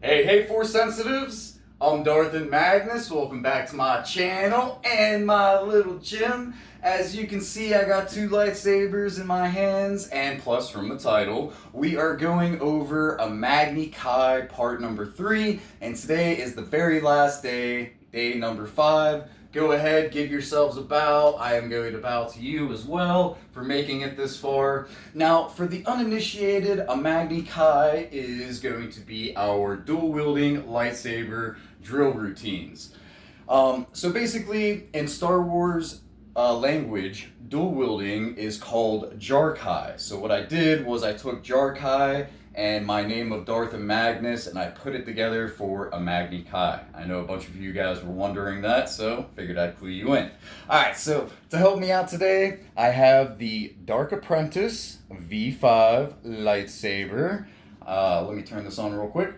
Hey, Force Sensitives! I'm Darth and Magnus. Welcome back to my channel and my little gym. As you can see, I got two lightsabers in my hands, and plus from the title, we are going over Imagni Kai part number 3, and today is the very last day, day number 5. Go ahead, give yourselves a bow. I am going to bow to you as well for making it this far. Now, for the uninitiated, Imagni Kai is going to be our dual-wielding lightsaber drill routines. So basically, in Star Wars language, dual-wielding is called Jarkai. So what I did was I took Jarkai and my name of Darth and Magnus, and I put it together for Imagni Kai. I know a bunch of you guys were wondering that, so figured I'd clue you in. Alright, so to help me out today, I have the Dark Apprentice V5 lightsaber. Let me turn this on real quick.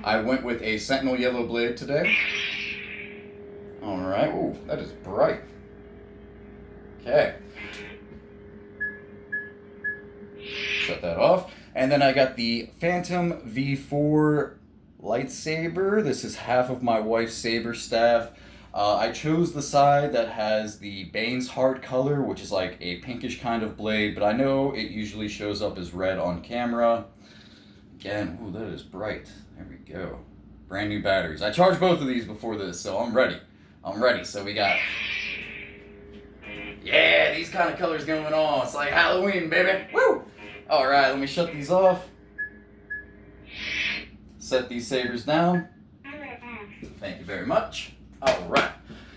I went with a Sentinel yellow blade today. Alright, ooh, that is bright. Okay. Shut that off. And then I got the Phantom V4 lightsaber. This is half of my wife's saber staff. I chose the side that has the Bane's Heart color, which is like a pinkish kind of blade, but I know it usually shows up as red on camera. Again, ooh, that is bright. There we go. Brand new batteries. I charged both of these before this, so I'm ready. So we got, yeah, these kind of colors going on. It's like Halloween, baby. Woo! Alright, let me shut these off. Set these sabers down. Thank you very much. Alright,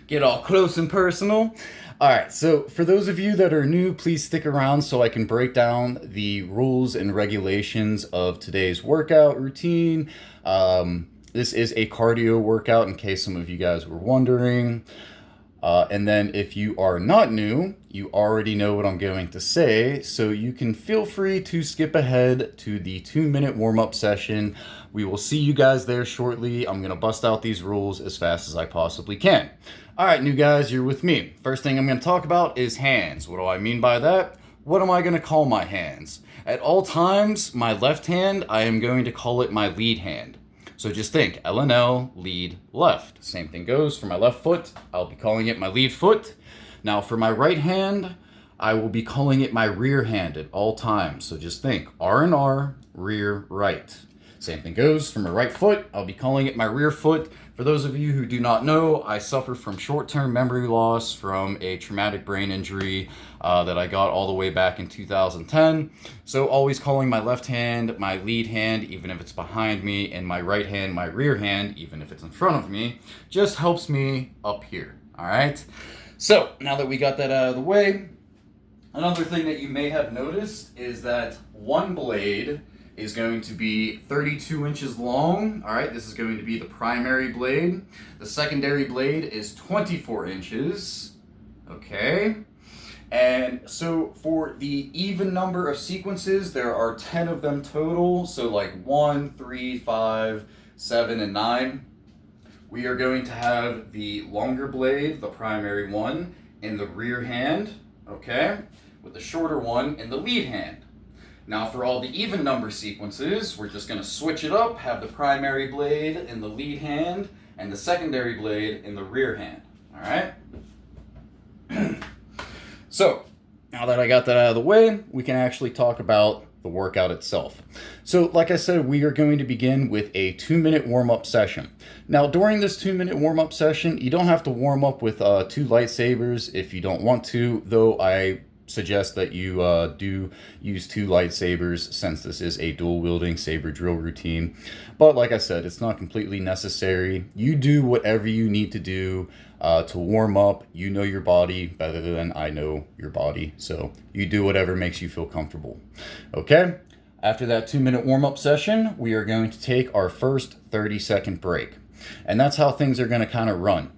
get all close and personal. Alright, so for those of you that are new, please stick around so I can break down the rules and regulations of today's workout routine. This is a cardio workout in case some of you guys were wondering. And then if you are not new, you already know what I'm going to say, so you can feel free to skip ahead to the 2-minute warm-up session. We will see you guys there shortly. I'm going to bust out these rules as fast as I possibly can. All right, new guys, you're with me. First thing I'm going to talk about is hands. What do I mean by that? What am I going to call my hands? At all times, my left hand, I am going to call it my lead hand. So just think, LNL, lead, left. Same thing goes for my left foot. I'll be calling it my lead foot. Now for my right hand, I will be calling it my rear hand at all times. So just think, R and R, rear, right. Same thing goes for my right foot. I'll be calling it my rear foot. For those of you who do not know, I suffer from short-term memory loss from a traumatic brain injury that I got all the way back in 2010. So always calling my left hand my lead hand, even if it's behind me, and my right hand my rear hand, even if it's in front of me, just helps me up here, all right? So now that we got that out of the way, another thing that you may have noticed is that one blade is going to be 32 inches long. All right, this is going to be the primary blade. The secondary blade is 24 inches. Okay. And so for the even number of sequences, there are 10 of them total. So like 1, 3, 5, 7, and 9. We are going to have the longer blade, the primary one, in the rear hand, okay, with the shorter one in the lead hand. Now for all the even number sequences, we're just going to switch it up, have the primary blade in the lead hand and the secondary blade in the rear hand, all right? So, now that I got that out of the way, we can actually talk about the workout itself. So, like I said, we are going to begin with a 2-minute warm-up session. Now, during this 2-minute warm-up session, you don't have to warm up with 2 lightsabers if you don't want to, though I suggest that you do use 2 lightsabers since this is a dual-wielding saber drill routine. But like I said, it's not completely necessary. You do whatever you need to do to warm up. You know your body better than I know your body, so you do whatever makes you feel comfortable. Okay? After that 2-minute warm-up session, we are going to take our first 30-second break. And that's how things are going to kind of run.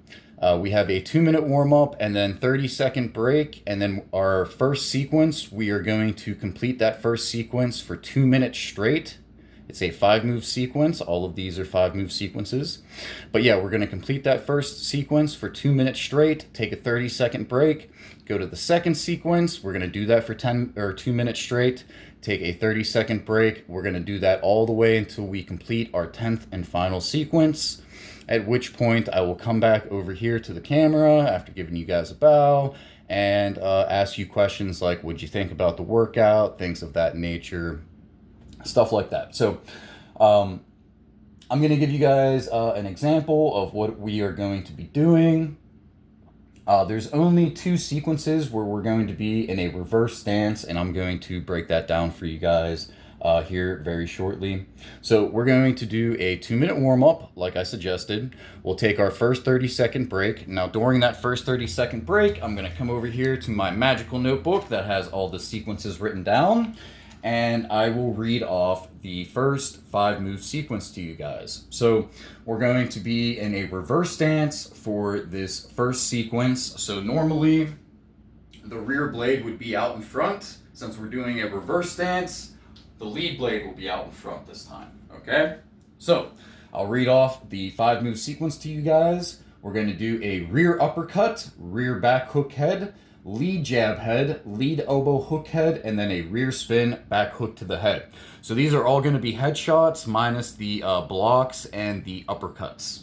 We have a 2-minute warm-up and then 30-second break, and then our first sequence, we are going to complete that first sequence for 2 minutes straight. It's a 5-move sequence. All of these are 5-move sequences. But yeah, we're going to complete that first sequence for 2 minutes straight, take a 30-second break, go to the second sequence. We're going to do that for 2 minutes straight, take a 30-second break. We're going to do that all the way until we complete our 10th and final sequence, at which point I will come back over here to the camera after giving you guys a bow and ask you questions like, what'd you think about the workout, things of that nature, stuff like that. So I'm going to give you guys an example of what we are going to be doing. There's only 2 sequences where we're going to be in a reverse stance, and I'm going to break that down for you guys here very shortly. So we're going to do a 2-minute warm-up, like I suggested. We'll take our first 30-second break. Now, during that first 30-second break, I'm going to come over here to my magical notebook that has all the sequences written down, and I will read off the first 5-move sequence to you guys. So we're going to be in a reverse stance for this first sequence. So normally the rear blade would be out in front. Since we're doing a reverse stance, the lead blade will be out in front this time, okay? So I'll read off the 5-move sequence to you guys. We're going to do a rear uppercut, rear back hook head, lead jab head, lead elbow hook head, and then a rear spin back hook to the head. So these are all going to be headshots minus the blocks and the uppercuts.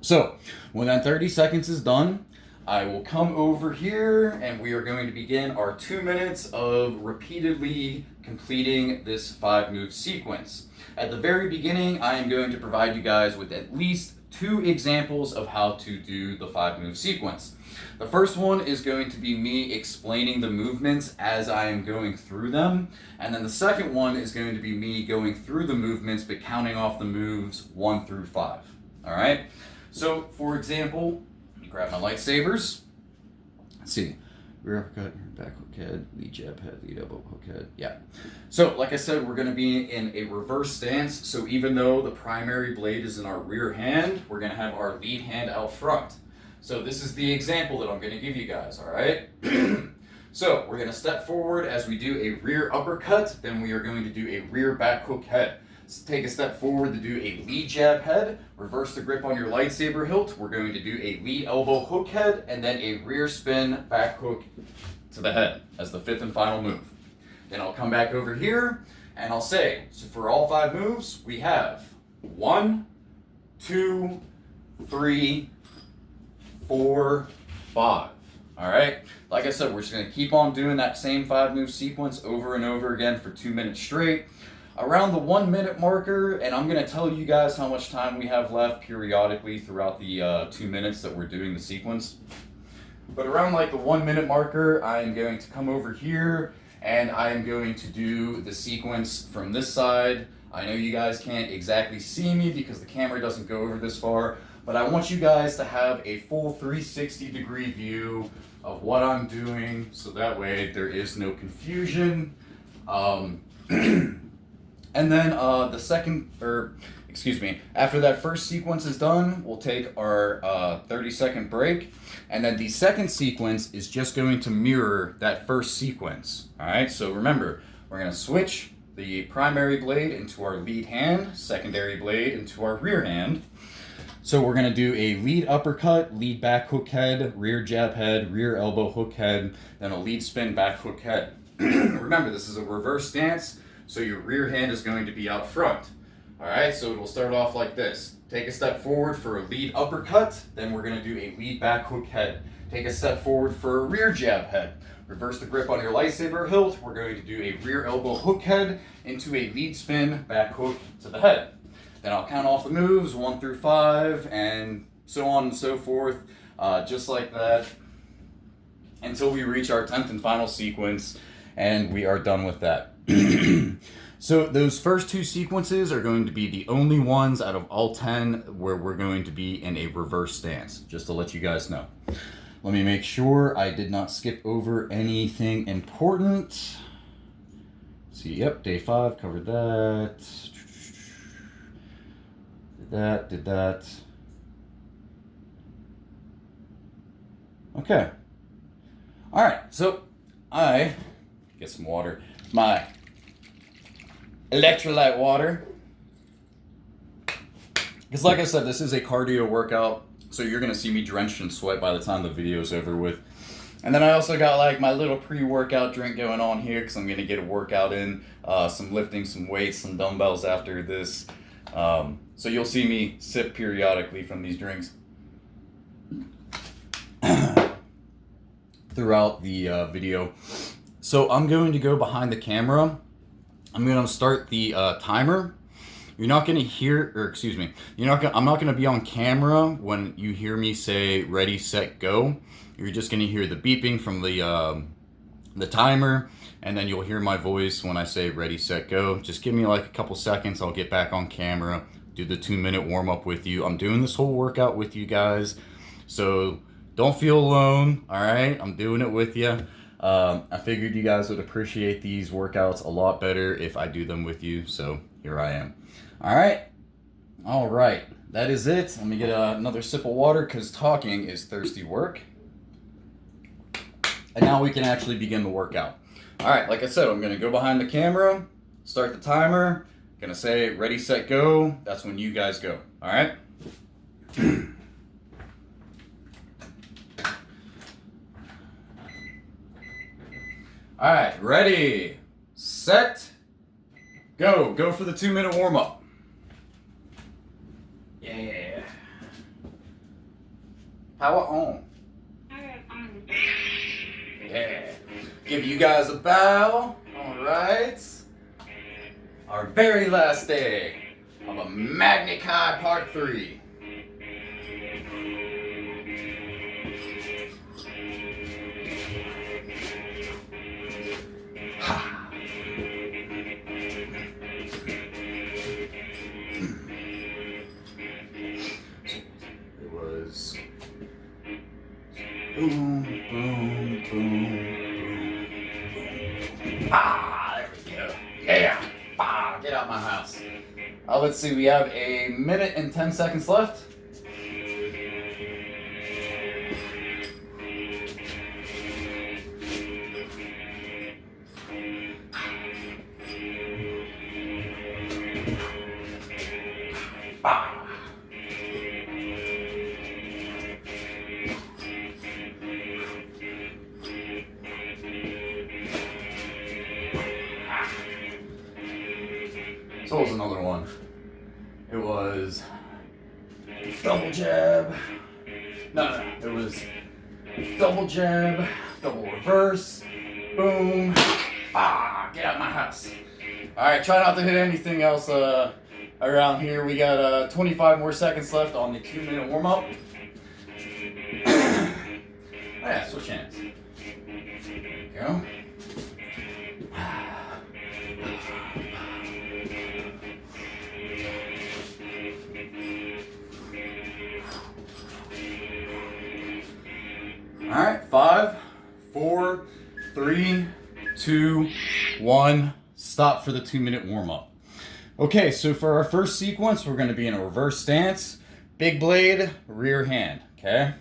So when that 30 seconds is done, I will come over here and we are going to begin our 2 minutes of repeatedly completing this 5-move sequence. At the very beginning, I am going to provide you guys with at least 2 examples of how to do the 5-move sequence. The first one is going to be me explaining the movements as I am going through them. And then the second one is going to be me going through the movements but counting off the moves 1 through 5. All right? So, for example, let me grab my lightsabers. Let's see. Rear uppercut, back hook head, lead jab head, lead elbow hook head. Yeah. So, like I said, we're going to be in a reverse stance. So, even though the primary blade is in our rear hand, we're going to have our lead hand out front. So this is the example that I'm going to give you guys, all right? So we're going to step forward as we do a rear uppercut, then we are going to do a rear back hook head. So take a step forward to do a lead jab head, reverse the grip on your lightsaber hilt, we're going to do a lead elbow hook head, and then a rear spin back hook to the head as the 5th and final move. Then I'll come back over here and I'll say, so for all 5 moves, we have 1, 2, 3, 4, 5. All right? Like I said, we're just going to keep on doing that same 5-move sequence over and over again for 2 minutes straight. Around the 1-minute marker, and I'm going to tell you guys how much time we have left periodically throughout the 2 minutes that we're doing the sequence. But around like the 1-minute marker, I am going to come over here and I am going to do the sequence from this side. I know you guys can't exactly see me because the camera doesn't go over this far, but I want you guys to have a full 360-degree view of what I'm doing, so that way there is no confusion. And then after that first sequence is done, we'll take our 30-second break, and then the second sequence is just going to mirror that first sequence. All right, so remember, we're going to switch the primary blade into our lead hand, secondary blade into our rear hand. So we're going to do a lead uppercut, lead back hook head, rear jab head, rear elbow hook head, then a lead spin back hook head. Remember, this is a reverse stance, so your rear hand is going to be out front. All right, so it will start off like this. Take a step forward for a lead uppercut, then we're going to do a lead back hook head. Take a step forward for a rear jab head. Reverse the grip on your lightsaber hilt. We're going to do a rear elbow hook head into a lead spin back hook to the head. Then I'll count off the moves 1 through 5 and so on and so forth, just like that, until we reach our 10th and final sequence, and we are done with that. So those first 2 sequences are going to be the only ones out of all 10 where we're going to be in a reverse stance, just to let you guys know. Let me make sure I did not skip over anything important. Let's see, yep, day 5, covered that. Did that. Okay. All right, so I get some water. My electrolyte water. Because like I said, this is a cardio workout, so you're going to see me drenched in sweat by the time the video is over with. And then I also got like my little pre-workout drink going on here because I'm going to get a workout in, some lifting, some weights, some dumbbells after this. So you'll see me sip periodically from these drinks throughout the video. So I'm going to go behind the camera. I'm going to start the timer. You're not going to hear, or excuse me, I'm not going to be on camera when you hear me say ready, set, go. You're just going to hear the beeping from the timer, and then you'll hear my voice when I say ready, set, go. Just give me like a couple seconds. I'll get back on camera, do the 2-minute warm up with you. I'm doing this whole workout with you guys, so don't feel alone. All right, I'm doing it with you. I figured you guys would appreciate these workouts a lot better if I do them with you, so here I am. All right, that is it. Let me get another sip of water because talking is thirsty work. And now we can actually begin the workout. All right, like I said, I'm gonna go behind the camera, start the timer, gonna say ready, set, go. That's when you guys go, all right? All right, ready, set, go. Go for the 2-minute warm up. Yeah. Power on. Yeah. Give you guys a bow. All right. Our very last day of Imagni Kai Part 3. It was boom, boom, boom, boom. There we go. Yeah. Get out my house. Let's see, we have 1 minute and 10 seconds left. So what was another one? It was double jab. No. It was double jab, double reverse, boom. Get out of my house. All right, try not to hit anything else around here. We got 25 more seconds left on the 2-minute warm up. Yeah, switch hands. There we go. All right, 5, 4, 3, 2, 1. Stop for the 2-minute warm up. Okay, so for our first sequence, we're going to be in a reverse stance, big blade, rear hand. Okay.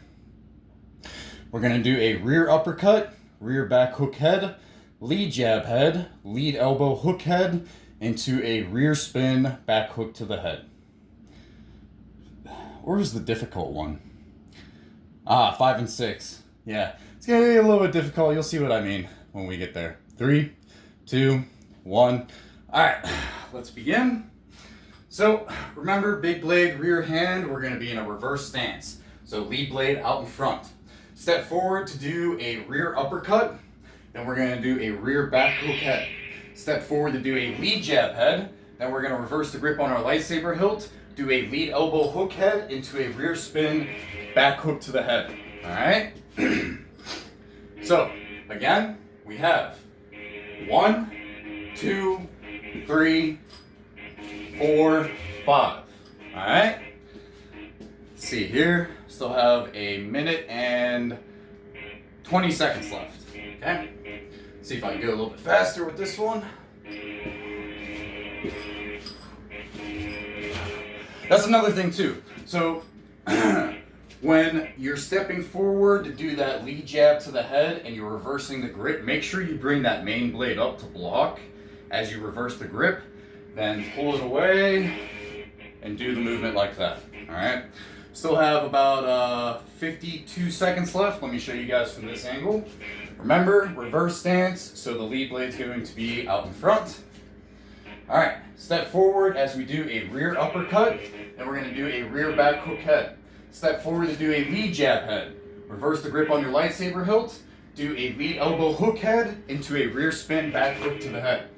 We're going to do a rear uppercut, rear back hook head, lead jab head, lead elbow hook head, into a rear spin, back hook to the head. Where was the difficult one? 5 and 6. Yeah, it's going to be a little bit difficult. You'll see what I mean when we get there. 3, 2, 1. All right, let's begin. So remember, big blade, rear hand, we're going to be in a reverse stance. So lead blade out in front. Step forward to do a rear uppercut. Then we're going to do a rear back hook head. Step forward to do a lead jab head. Then we're going to reverse the grip on our lightsaber hilt. Do a lead elbow hook head into a rear spin, back hook to the head. All right? So, again, we have 1, 2, 3, 4, 5. All right? Let's see here. Still have 1 minute and 20 seconds left. Okay? Let's see if I can go a little bit faster with this one. That's another thing too. So when you're stepping forward to do that lead jab to the head and you're reversing the grip, make sure you bring that main blade up to block as you reverse the grip. Then pull it away and do the movement like that. All right. Still have about 52 seconds left. Let me show you guys from this angle. Remember, reverse stance, so the lead blade's going to be out in front. All right, step forward as we do a rear uppercut, and we're going to do a rear back hook head. Step forward to do a lead jab head. Reverse the grip on your lightsaber hilt. Do a lead elbow hook head into a rear spin back hook to the head.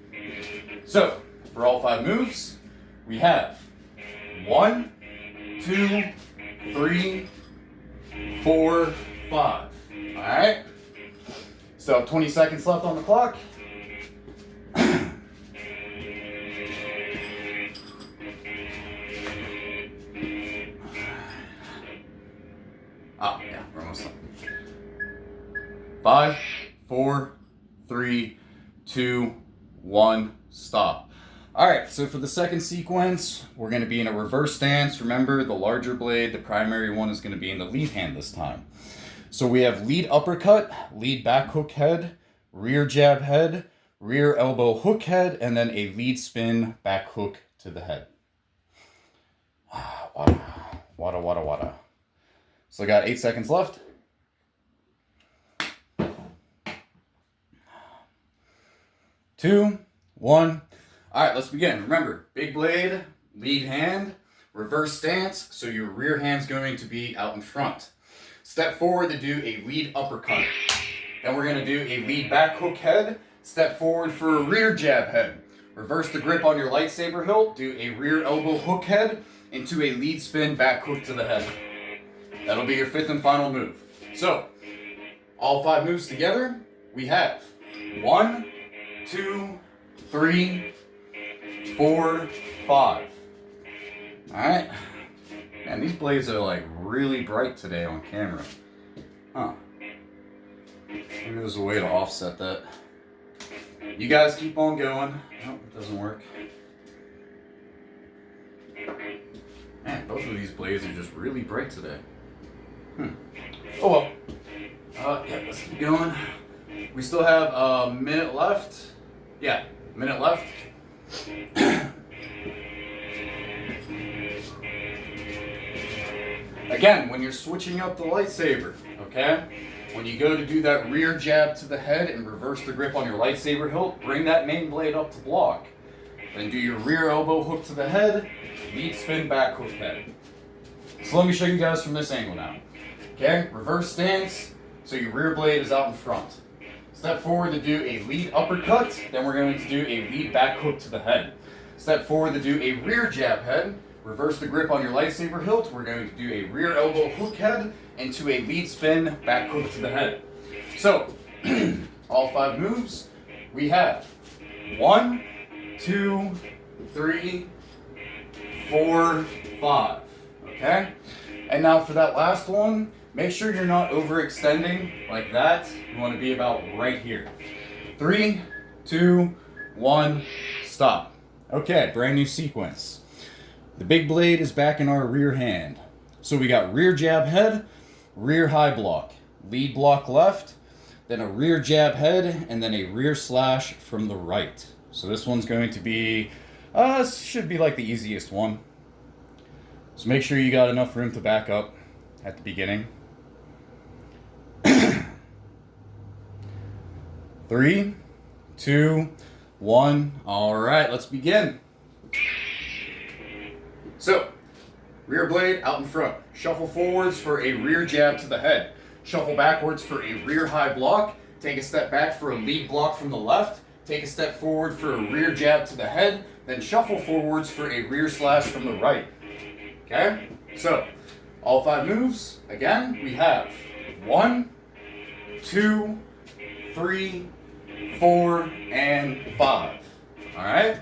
So, for all 5 moves, we have 1, 2, 3, 4, 5. All right. So 20 seconds left on the clock. Yeah, we're almost done. 5, 4, 3, 2, 1, stop. All right, so for the second sequence, we're going to be in a reverse stance. Remember, the larger blade, the primary one, is going to be in the lead hand this time. So we have lead uppercut, lead back hook head, rear jab head, rear elbow hook head, and then a lead spin back hook to the head. Wada. So I got 8 seconds left. 2, 1. All right, let's begin. Remember, big blade, lead hand, reverse stance, so your rear hand's going to be out in front. Step forward to do a lead uppercut. Then we're going to do a lead back hook head. Step forward for a rear jab head. Reverse the grip on your lightsaber hilt. Do a rear elbow hook head into a lead spin back hook to the head. That'll be your 5th and final move. So, all 5 moves together, we have 1, 2, 3, 4, 5. Alright. Man, these blades are like really bright today on camera. Huh. Maybe there's a way to offset that. You guys keep on going. Nope, it doesn't work. Man, both of these blades are just really bright today. Oh well. Yeah, let's keep going. We still have a minute left. Yeah, minute left. Again, when you're switching up the lightsaber, okay? When you go to do that rear jab to the head and reverse the grip on your lightsaber hilt, bring that main blade up to block. Then do your rear elbow hook to the head, lead spin back hook head. So let me show you guys from this angle now. Okay, reverse stance, so your rear blade is out in front. Step forward to do a lead uppercut, then we're going to do a lead back hook to the head. Step forward to do a rear jab head, reverse the grip on your lightsaber hilt, we're going to do a rear elbow hook head into a lead spin back hook to the head. So, all 5 moves, we have 1, 2, 3, 4, 5. Okay? And now for that last one, make sure you're not overextending like that. You want to be about right here. 3, 2, 1, stop. Okay, brand new sequence. The big blade is back in our rear hand. So we got rear jab head, rear high block, lead block left, then a rear jab head, and then a rear slash from the right. So this one's going to be, should be like the easiest one. So make sure you got enough room to back up at the beginning. 3, 2, 1. All right, let's begin. So, rear blade out in front. Shuffle forwards for a rear jab to the head. Shuffle backwards for a rear high block. Take a step back for a lead block from the left. Take a step forward for a rear jab to the head. Then shuffle forwards for a rear slash from the right. Okay? So, all 5 moves. Again, we have 1, 2, 3, 4, and 5. All right?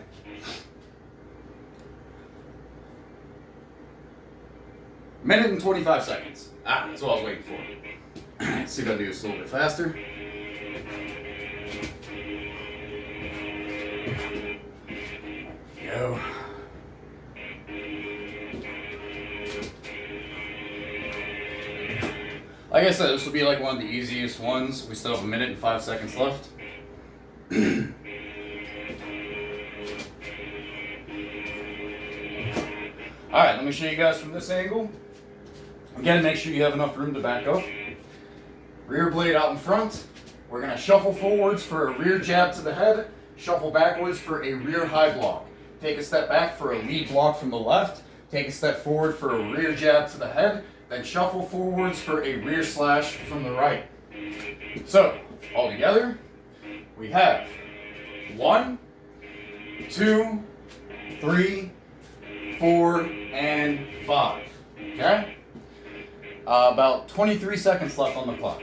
Minute and 25 seconds. That's what I was waiting for. Let's see if I can do this a little bit faster. Go. Like I said, this will be like one of the easiest ones. We still have a minute and 5 seconds left. Alright, let me show you guys from this angle. Again, make sure you have enough room to back up. Rear blade out in front. We're going to shuffle forwards for a rear jab to the head, shuffle backwards for a rear high block. Take a step back for a lead block from the left, take a step forward for a rear jab to the head, then shuffle forwards for a rear slash from the right. So, all together, we have 1, 2, 3, 4, and 5. Okay? About 23 seconds left on the clock.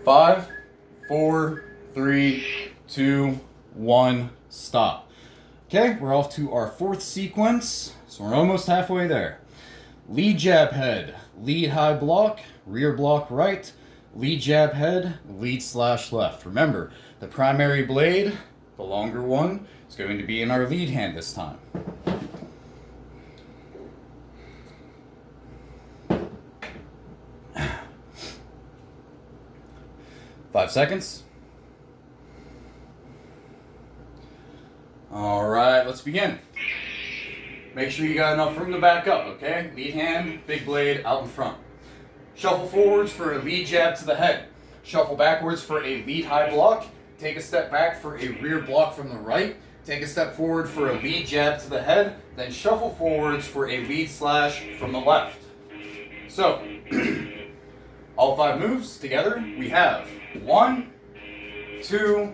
5, 4, 3, 2, 1, stop. Okay, we're off to our 4th sequence, so we're almost halfway there. Lead jab head, lead high block, rear block right, lead jab head, lead slash left. Remember, the primary blade, the longer one, is going to be in our lead hand this time. Five seconds. All right, let's begin. Make sure you got enough room to back up, okay? Lead hand, big blade out in front. Shuffle forwards for a lead jab to the head. Shuffle backwards for a lead high block. Take a step back for a rear block from the right. Take a step forward for a lead jab to the head. Then shuffle forwards for a lead slash from the left. So, all 5 moves together, we have 1, 2,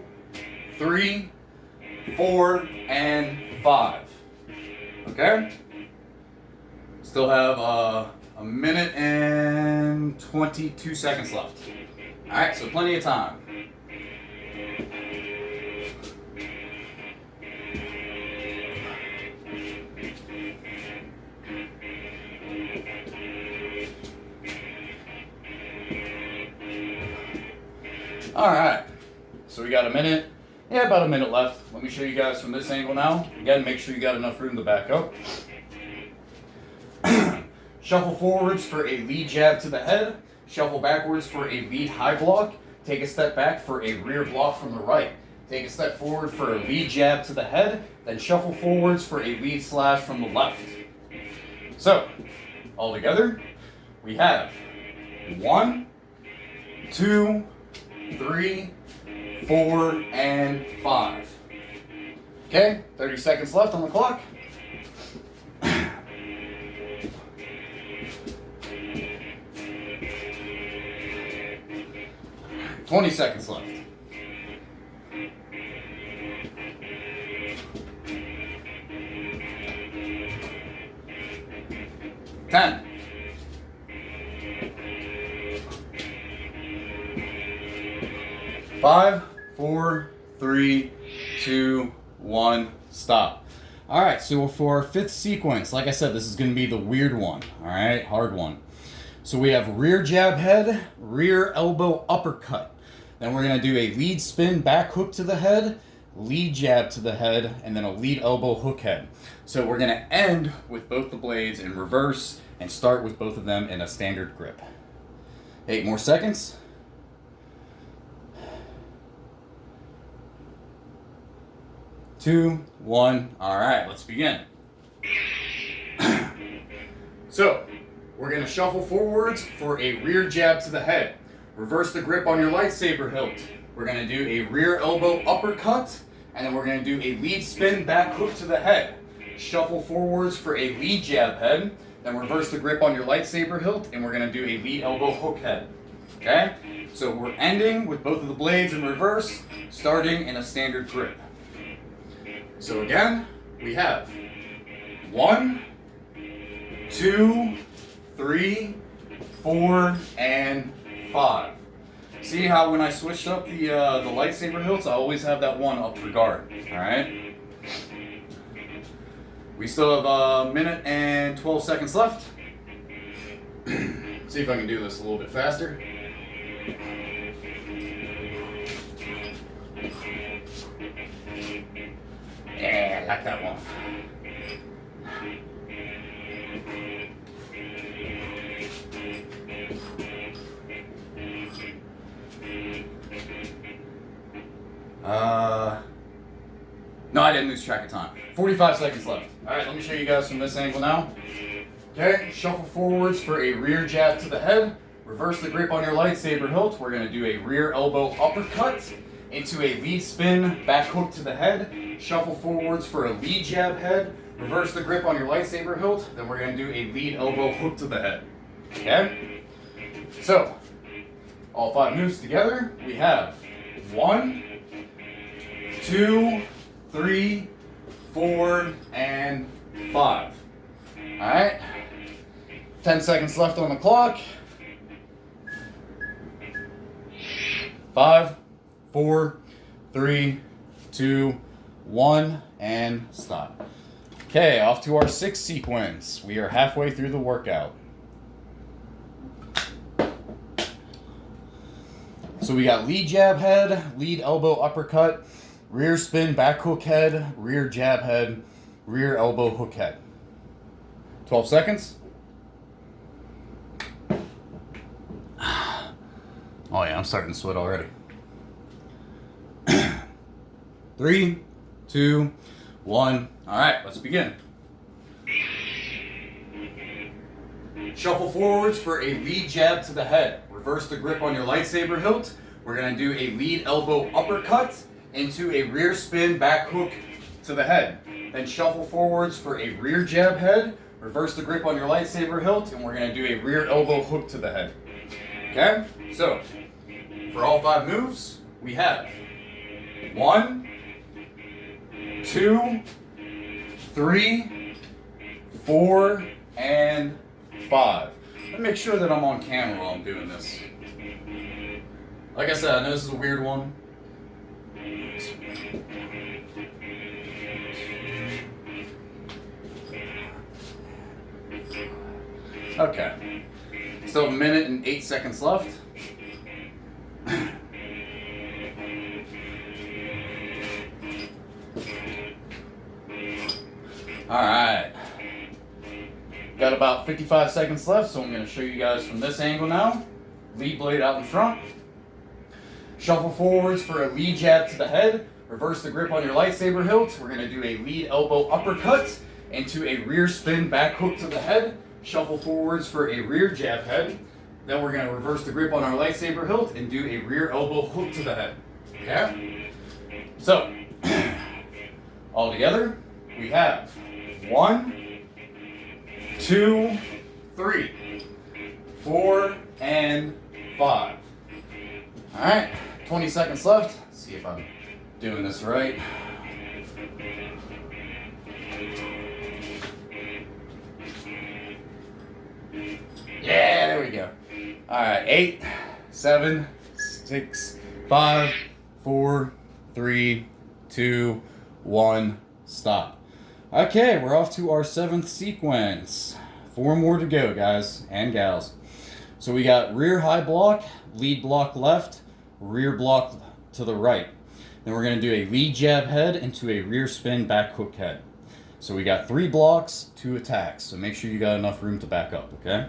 3, 4, and 5. Okay? Still have a minute and 22 seconds left. Alright, so plenty of time. Alright, so we got a minute. Yeah, about a minute left. Let me show you guys from this angle now. Again, make sure you got enough room to back up. Shuffle forwards for a lead jab to the head. Shuffle backwards for a lead high block. Take a step back for a rear block from the right. Take a step forward for a lead jab to the head. Then shuffle forwards for a lead slash from the left. So, all together, we have 1, 2, 3, 4, and 5. Okay, 30 seconds left on the clock. 20 seconds left. 10. 5, 4, 3, 2, 1, stop. All right, so for our 5th sequence, like I said, this is going to be the weird one, all right, hard one. So we have rear jab head, rear elbow uppercut. Then we're going to do a lead spin back hook to the head, lead jab to the head, and then a lead elbow hook head. So we're going to end with both the blades in reverse and start with both of them in a standard grip. 8 more seconds. 2, 1. All right, let's begin. So, we're going to shuffle forwards for a rear jab to the head. Reverse the grip on your lightsaber hilt. We're going to do a rear elbow uppercut, and then we're going to do a lead spin back hook to the head. Shuffle forwards for a lead jab head, then reverse the grip on your lightsaber hilt, and we're going to do a lead elbow hook head. Okay? So we're ending with both of the blades in reverse, starting in a standard grip. So again, we have 1, 2, 3, 4, and 5. See how when I switched up the lightsaber hilts, I always have that one up for guard. All right. We still have a minute and 12 seconds left. See if I can do this a little bit faster. Yeah, I like that one. I didn't lose track of time. 45 seconds left. All right, let me show you guys from this angle now. Okay, shuffle forwards for a rear jab to the head. Reverse the grip on your lightsaber hilt. We're going to do a rear elbow uppercut into a lead spin, back hook to the head. Shuffle forwards for a lead jab head. Reverse the grip on your lightsaber hilt. Then we're going to do a lead elbow hook to the head. Okay? So, all 5 moves together, we have 1, 2, 3, 4, and 5. Alright? 10 seconds left on the clock. 5, 4, 3, 2, 1, and stop. Okay, off to our 6th sequence. We are halfway through the workout. So we got lead jab head, lead elbow uppercut, rear spin back hook head, rear jab head, rear elbow hook head. 12 seconds. Oh yeah, I'm starting to sweat already. 3, 2, 1. All right, let's begin. Shuffle forwards for a lead jab to the head. Reverse the grip on your lightsaber hilt. We're going to do a lead elbow uppercut into a rear spin back hook to the head. Then shuffle forwards for a rear jab head. Reverse the grip on your lightsaber hilt, and we're going to do a rear elbow hook to the head. Okay? So, for all 5 moves, we have 1, 2, 3, 4, and 5. Let me make sure that I'm on camera while I'm doing this. Like I said, I know this is a weird one. Okay. Still 1 minute and 8 seconds left. Alright. Got about 55 seconds left, so I'm going to show you guys from this angle now. Lead blade out in front. Shuffle forwards for a lead jab to the head. Reverse the grip on your lightsaber hilt. We're going to do a lead elbow uppercut into a rear spin back hook to the head. Shuffle forwards for a rear jab head. Then we're going to reverse the grip on our lightsaber hilt and do a rear elbow hook to the head. Okay? So, all together, we have 1, 2, 3, 4, and 5. Alright, 20 seconds left. Let's see if I'm doing this right. Yeah, there we go. Alright, 8, 7, 6, 5, 4, 3, 2, 1, stop. Okay, we're off to our 7th sequence. 4 more to go, guys and gals. So we got rear high block, lead block left, rear block to the right. Then we're going to do a lead jab head into a rear spin back hook head. So we got 3 blocks, 2 attacks. So make sure you got enough room to back up, okay?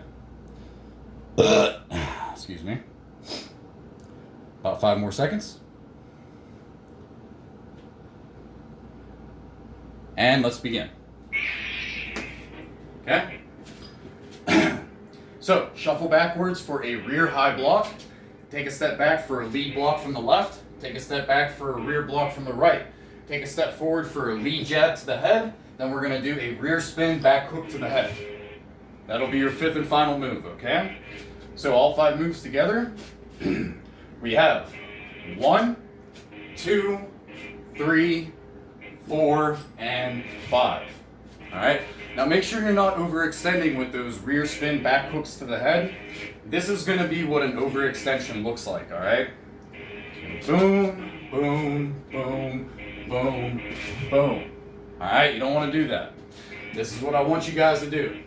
Excuse me. About 5 more seconds. And let's begin. Okay? So, shuffle backwards for a rear high block. Take a step back for a lead block from the left. Take a step back for a rear block from the right. Take a step forward for a lead jab to the head. Then we're going to do a rear spin back hook to the head. That'll be your 5th and final move, okay? So all 5 moves together, we have 1, 2, 3, 4, and 5. Alright? Now make sure you're not overextending with those rear spin back hooks to the head. This is going to be what an overextension looks like, alright? Boom, boom, boom, boom, boom. Alright, you don't want to do that. This is what I want you guys to do.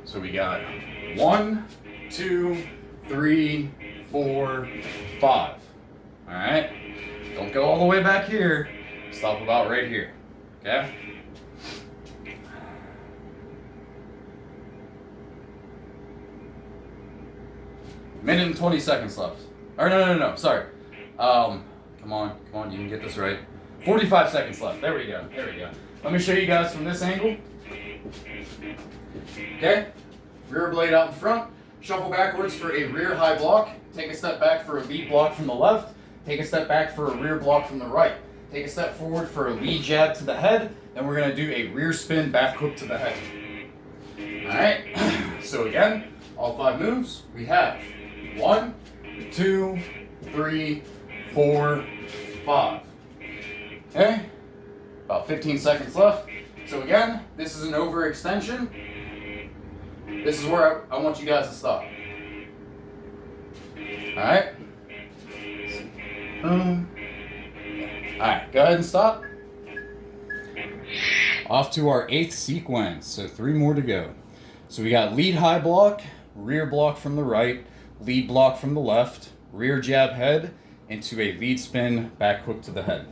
So we got 1, 2, 3, 4, 5. Alright? Don't go all the way back here. Stop about right here. Okay? Minute and 20 seconds left. Or no, sorry. Come on, you can get this right. 45 seconds left. There we go. Let me show you guys from this angle. Okay, rear blade out in front. Shuffle backwards for a rear high block. Take a step back for a lead block from the left. Take a step back for a rear block from the right. Take a step forward for a lead jab to the head. Then we're going to do a rear spin back hook to the head. Alright, so again, all 5 moves. We have 1, 2, 3, 4, 5. Okay, about 15 seconds left. So again, this is an overextension. This is where I want you guys to stop. Alright. Alright, go ahead and stop. Off to our 8th sequence, so 3 more to go. So we got lead high block, rear block from the right, lead block from the left, rear jab head, into a lead spin back hook to the head.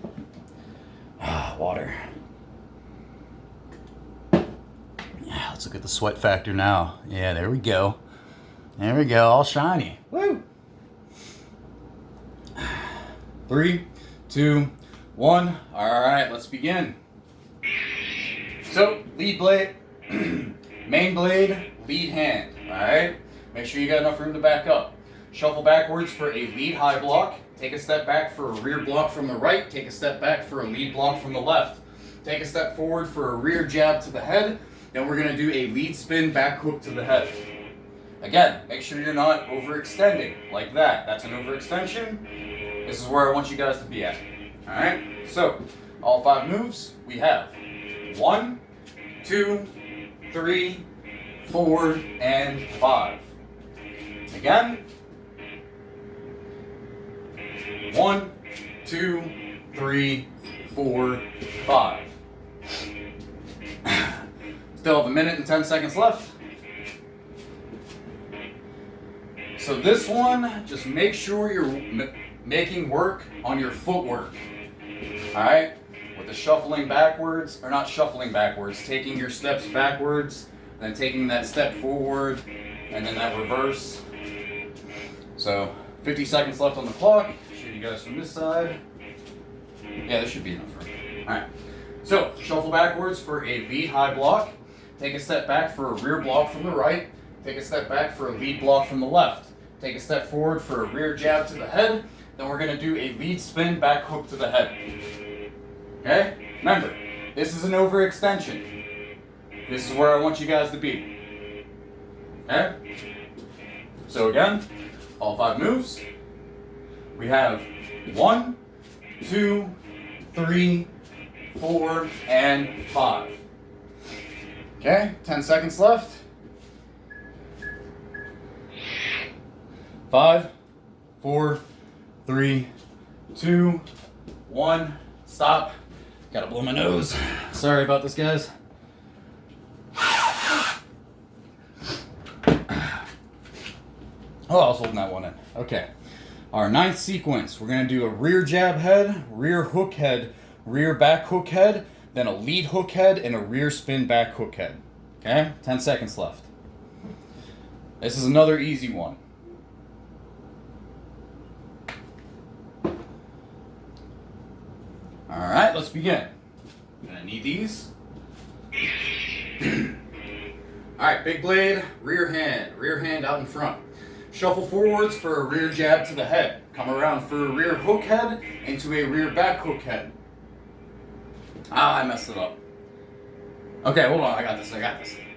Water. Yeah, let's look at the sweat factor now. Yeah, there we go. There we go, all shiny. Woo! 3, 2, 1. All right, let's begin. So, lead blade, main blade, lead hand. All right, make sure you got enough room to back up. Shuffle backwards for a lead high block. Take a step back for a rear block from the right. Take a step back for a lead block from the left. Take a step forward for a rear jab to the head. Then we're going to do a lead spin back hook to the head. Again, make sure you're not overextending like that. That's an overextension. This is where I want you guys to be at. Alright, so all 5 moves we have 1, 2, 3, 4, and 5. Again, 1, 2, 3, 4, 5. Still have 1 minute and 10 seconds left. So this one, just make sure you're making work on your footwork. Alright? With the shuffling backwards, or not shuffling backwards, taking your steps backwards, then taking that step forward, and then that reverse. So, 50 seconds left on the clock. Show you guys from this side. Yeah, there should be enough room. Alright. So, shuffle backwards for a lead high block. Take a step back for a rear block from the right. Take a step back for a lead block from the left. Take a step forward for a rear jab to the head. Then we're going to do a lead spin back hook to the head. Okay? Remember, this is an overextension. This is where I want you guys to be. Okay? So again, all 5 moves. We have 1, 2, 3, 4, and 5. Okay, 10 seconds left. 5, 4, 3, 2, 1. Stop. Gotta blow my nose. Sorry about this, guys. Oh, I was holding that one in. Okay. Our 9th sequence, we're going to do a rear jab head, rear hook head, rear back hook head, then a lead hook head, and a rear spin back hook head. Okay? 10 seconds left. This is another easy one. Alright, let's begin. I'm going to need these. Alright, big blade, rear hand out in front. Shuffle forwards for a rear jab to the head. Come around for a rear hook head into a rear back hook head. I messed it up. Okay, hold on, I got this.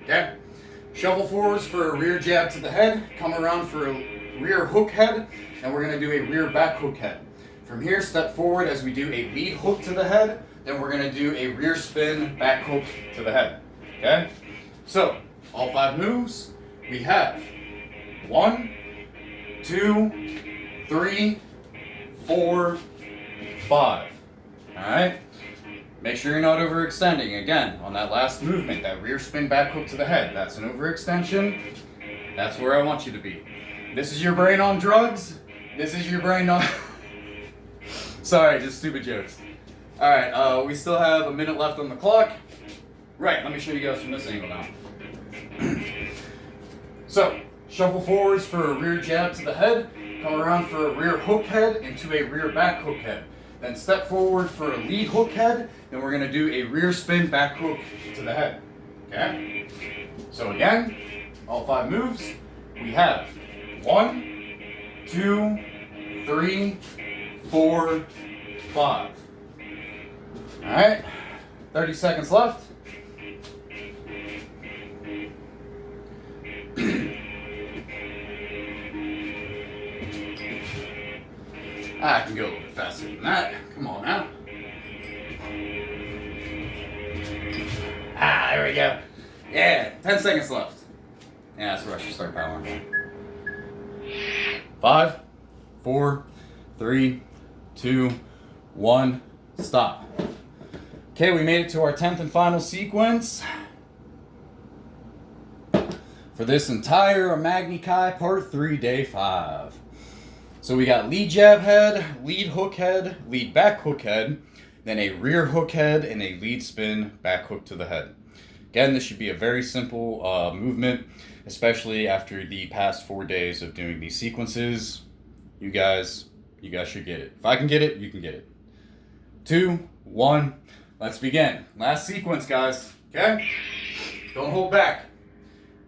Okay? Shuffle forwards for a rear jab to the head. Come around for a rear hook head. And we're going to do a rear back hook head. From here, step forward as we do a lead hook to the head. Then we're going to do a rear spin back hook to the head. Okay? So, all 5 moves, we have 1, 2, 3, 4, 5. Alright? Make sure you're not overextending. Again, on that last movement, that rear spin back hook to the head. That's an overextension. That's where I want you to be. This is your brain on drugs. This is your brain on... Sorry, just stupid jokes. Alright, we still have 1 minute left on the clock. Right, let me show you guys from this angle now. So, shuffle forwards for a rear jab to the head. Come around for a rear hook head into a rear back hook head. then step forward for a lead hook head, then we're gonna do a rear spin back hook to the head, okay? So again, all 5 moves, we have 1, 2, 3, 4, 5. All right, 30 seconds left. I can go a little bit faster than that. Come on now. There we go. Yeah, 10 seconds left. Yeah, that's where I should start powering. 5, 4, 3, 2, 1, stop. Okay, we made it to our 10th and final sequence for this entire Imagni Kai Part 3, Day 5. So we got lead jab head, lead hook head, lead back hook head, then a rear hook head, and a lead spin back hook to the head. Again, this should be a very simple movement, especially after the past 4 days of doing these sequences. You guys should get it. If I can get it, you can get it. 2, 1, let's begin. Last sequence, guys, okay? Don't hold back.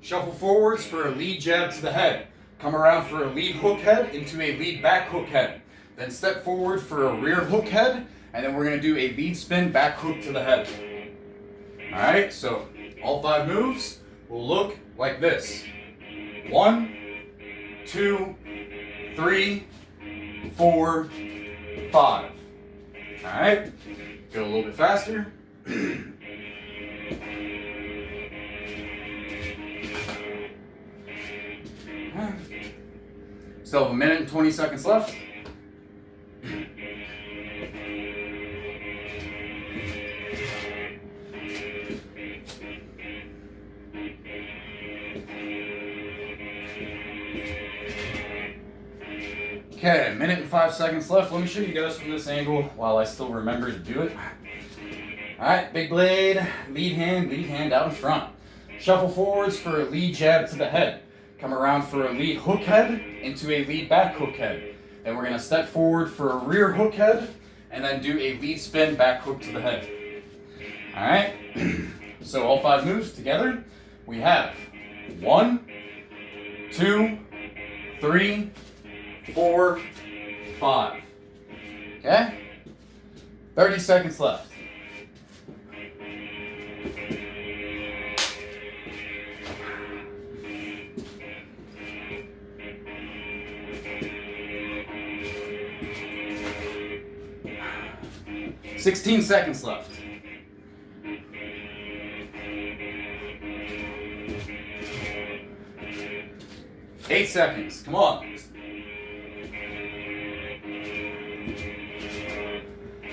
Shuffle forwards for a lead jab to the head. Come around for a lead hook head into a lead back hook head. Then step forward for a rear hook head, and then we're gonna do a lead spin back hook to the head. All right, so all 5 moves will look like this. 1, 2, 3, 4, 5. All right, go a little bit faster. Still have 1 minute and 20 seconds left. Okay, 1 minute and 5 seconds left. Let me show you guys from this angle while I still remember to do it. All right, big blade, lead hand out in front. Shuffle forwards for a lead jab to the head. Come around for a lead hook head into a lead back hook head. Then we're gonna step forward for a rear hook head and then do a lead spin back hook to the head. All right, so all 5 moves together, we have 1, 2, 3, 4, 5. Okay? 30 seconds left. $16 seconds left. 8 seconds. Come on.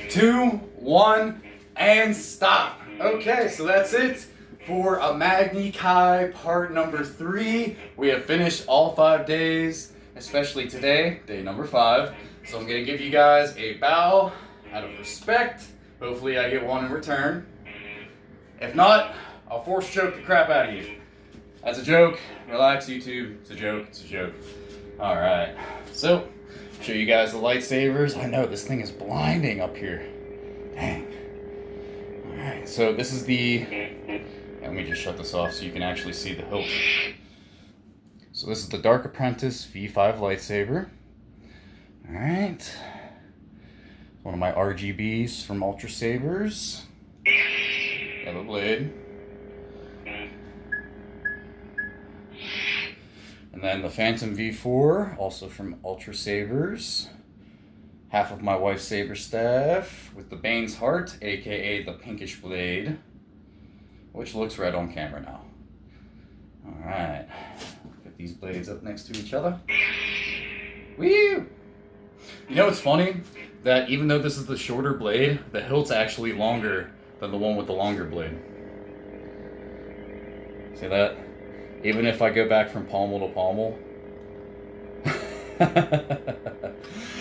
2, 1, and stop. Okay, so that's it for Imagni Kai part number 3. We have finished all 5 days, especially today, day number 5. So I'm gonna give you guys a bow out of respect. Hopefully I get one in return. If not, I'll force choke the crap out of you. That's a joke. Relax, YouTube. It's a joke. It's a joke. All right. So, show you guys the lightsabers. I know this thing is blinding up here. Dang. All right. So this is the. Let me just shut this off so you can actually see the hilt. So this is the Dark Apprentice V5 lightsaber. All right. One of my RGBs from Ultra Sabers. Yellow blade. And then the Phantom V4, also from Ultra Sabers. Half of my wife's saber staff with the Bane's Heart, aka the pinkish blade, which looks red on camera now. Alright, put these blades up next to each other. Woo! You know what's funny? That even though this is the shorter blade, the hilt's actually longer than the one with the longer blade. See that? Even if I go back from pommel to pommel.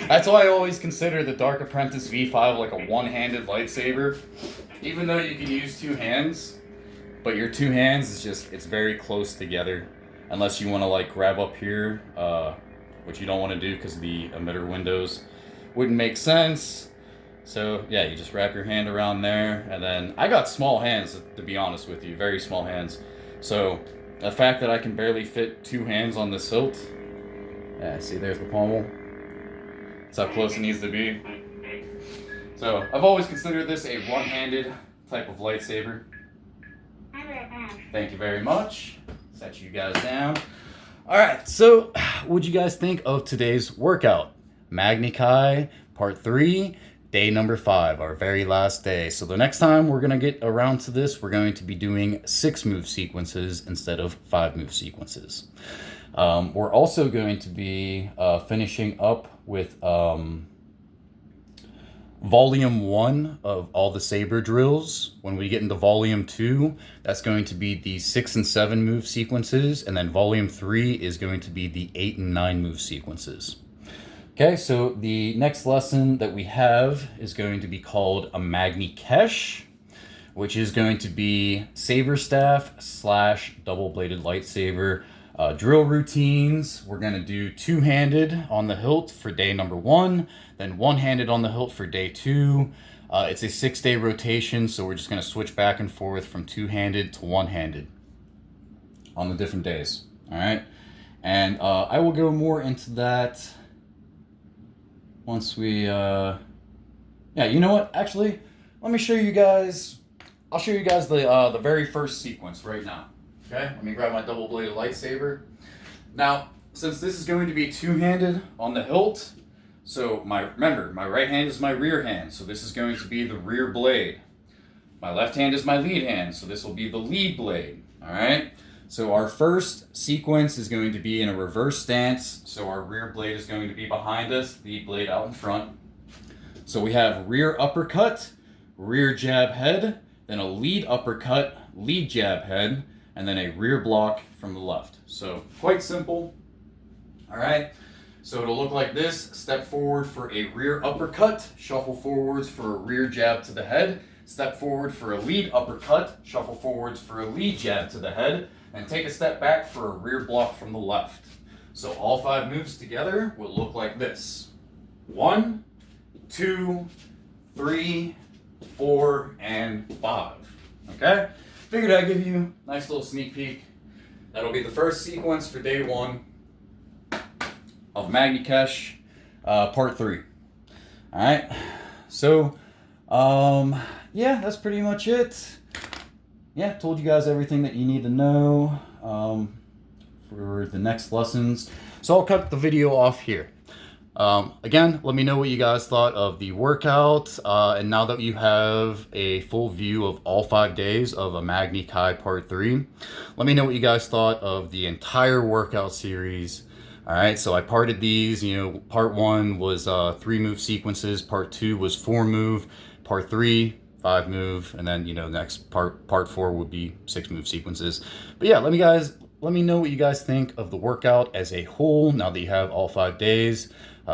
That's why I always consider the Dark Apprentice V5 like a one-handed lightsaber. Even though you can use 2 hands, but your 2 hands is just, it's very close together. Unless you want to like grab up here, which you don't want to do because the emitter windows wouldn't make sense. So yeah, you just wrap your hand around there, and then I got small hands, to be honest with you, very small hands. So the fact that I can barely fit 2 hands on this hilt, yeah, see there's the pommel. That's how close it needs to be. So I've always considered this a one-handed type of lightsaber. Thank you very much. Set you guys down. All right, so what'd you guys think of today's workout? Imagni Kai Part 3, day number 5, our very last day. So the next time we're gonna get around to this, we're going to be doing 6 move sequences instead of 5 move sequences. We're also going to be finishing up with Volume 1 of all the saber drills. When we get into Volume 2, that's going to be the 6 and 7 move sequences, and then Volume 3 is going to be the 8 and 9 move sequences. Okay, so the next lesson that we have is going to be called Imagni Kai, which is going to be saber staff / double-bladed lightsaber drill routines. We're going to do 2-handed on the hilt for day number 1, then 1-handed on the hilt for day 2. It's a 6-day rotation, so we're just going to switch back and forth from 2-handed to 1-handed on the different days. All right, and I will go more into that once we yeah, you know what, actually let me show you guys. I'll show you guys the very first sequence right now. Okay, let me grab my double-bladed lightsaber. Now, since this is going to be 2-handed on the hilt, so remember, my right hand is my rear hand, so this is going to be the rear blade. My left hand is my lead hand, so this will be the lead blade. All right, so our first sequence is going to be in a reverse stance, so our rear blade is going to be behind us, lead blade out in front. So we have rear uppercut, rear jab head, then a lead uppercut, lead jab head, and then a rear block from the left. So quite simple. All right, so it'll look like this. Step forward for a rear uppercut, shuffle forwards for a rear jab to the head, step forward for a lead uppercut, shuffle forwards for a lead jab to the head, and take a step back for a rear block from the left. So all 5 moves together will look like this: 1, 2, 3, 4, and 5. Okay? Figured I'd give you a nice little sneak peek. That'll be the first sequence for day 1 of Imagni Kai Part 3. Alright, so yeah, that's pretty much it. Yeah, told you guys everything that you need to know for the next lessons. So I'll cut the video off here. Again, let me know what you guys thought of the workout, and now that you have a full view of all 5 days of Imagni Kai Part 3, let me know what you guys thought of the entire workout series. All right, so I parted these, part 1 was 3 move sequences, part 2 was 4 move, part 3, 5 move, and then, next part 4 would be 6 move sequences. But yeah, let me know what you guys think of the workout as a whole now that you have all 5 days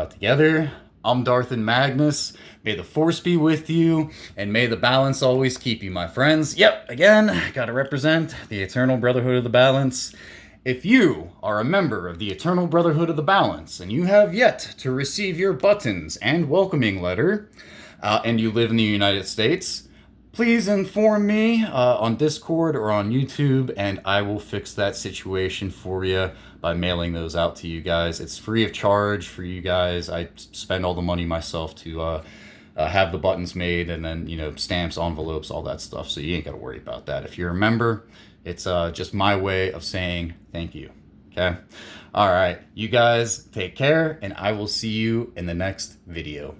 together. I'm Darth and Magnus. May the Force be with you, and may the balance always keep you, my friends. Yep, again, gotta represent the Eternal Brotherhood of the Balance. If you are a member of the Eternal Brotherhood of the Balance, and you have yet to receive your buttons and welcoming letter, and you live in the United States, please inform me on Discord or on YouTube, and I will fix that situation for you by mailing those out to you guys. It's free of charge for you guys. I spend all the money myself to have the buttons made, and then, stamps, envelopes, all that stuff. So you ain't got to worry about that. If you're a member, it's just my way of saying thank you. Okay? All right. You guys take care, and I will see you in the next video.